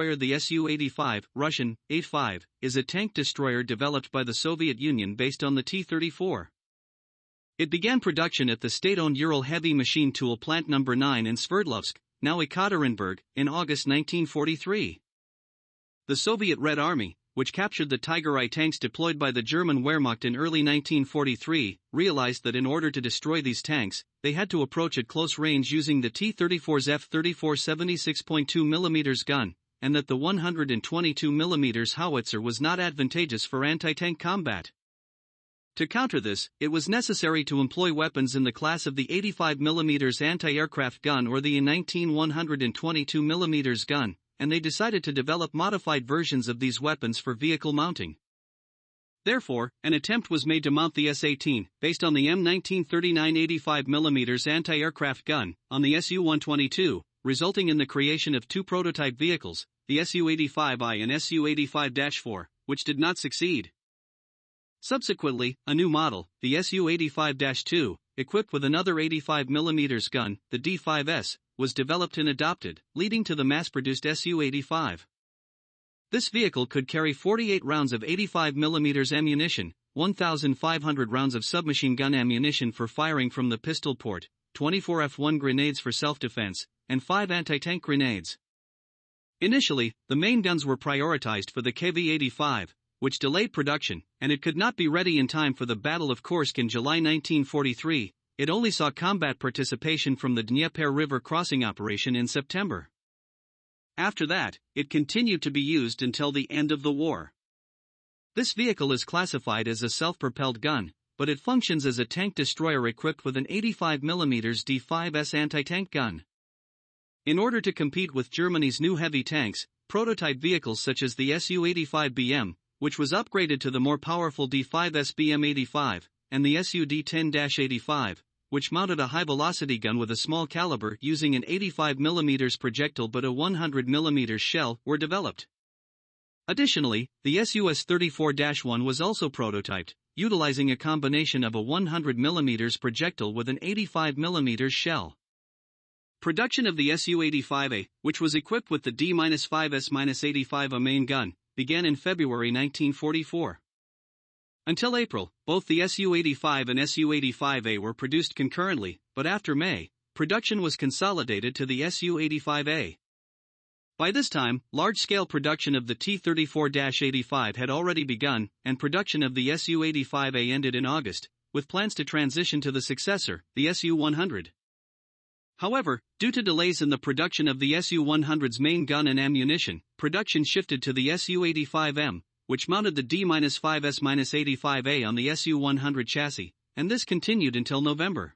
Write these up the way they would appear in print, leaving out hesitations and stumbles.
The Su-85, Russian, 85, is a tank destroyer developed by the Soviet Union based on the T-34. It began production at the state-owned Ural Heavy Machine Tool Plant No. 9 in Sverdlovsk, now Ekaterinburg, in August 1943. The Soviet Red Army, which captured the Tiger I tanks deployed by the German Wehrmacht in early 1943, realized that in order to destroy these tanks, they had to approach at close range using the T-34's F-34 76.2 mm gun, and that the 122 mm howitzer was not advantageous for anti-tank combat. To counter this, it was necessary to employ weapons in the class of the 85 mm anti-aircraft gun or the 19 122 mm gun, and they decided to develop modified versions of these weapons for vehicle mounting. Therefore, an attempt was made to mount the S-18, based on the M1939 85 mm anti-aircraft gun, on the Su-122, resulting in the creation of two prototype vehicles, the Su-85I and Su-85-4, which did not succeed. Subsequently, a new model, the Su-85-2, equipped with another 85 mm gun, the D5S, was developed and adopted, leading to the mass-produced Su-85. This vehicle could carry 48 rounds of 85 mm ammunition, 1,500 rounds of submachine gun ammunition for firing from the pistol port, 24 F1 grenades for self-defense, and 5 anti-tank grenades. Initially, the main guns were prioritized for the KV-85, which delayed production, and it could not be ready in time for the Battle of Kursk in July 1943. It only saw combat participation from the Dnieper River crossing operation in September. After that, it continued to be used until the end of the war. This vehicle is classified as a self-propelled gun, but it functions as a tank destroyer equipped with an 85 mm D5S anti-tank gun. In order to compete with Germany's new heavy tanks, prototype vehicles such as the Su-85BM, which was upgraded to the more powerful D5S BM-85, and the Su-D10-85, which mounted a high-velocity gun with a small caliber using an 85 mm projectile but a 100 mm shell, were developed. Additionally, the Su-34-1 was also prototyped, utilizing a combination of a 100 mm projectile with an 85 mm shell. Production of the Su-85A, which was equipped with the D-5S-85A main gun, began in February 1944. Until April, both the Su-85 and Su-85A were produced concurrently, but after May, production was consolidated to the Su-85A. By this time, large-scale production of the T-34-85 had already begun, and production of the Su-85A ended in August, with plans to transition to the successor, the Su-100. However, due to delays in the production of the Su-100's main gun and ammunition, production shifted to the Su-85M, which mounted the D-5S-85A on the Su-100 chassis, and this continued until November.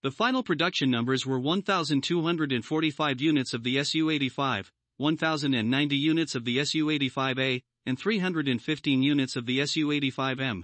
The final production numbers were 1,245 units of the Su-85, 1,090 units of the Su-85A, and 315 units of the Su-85M.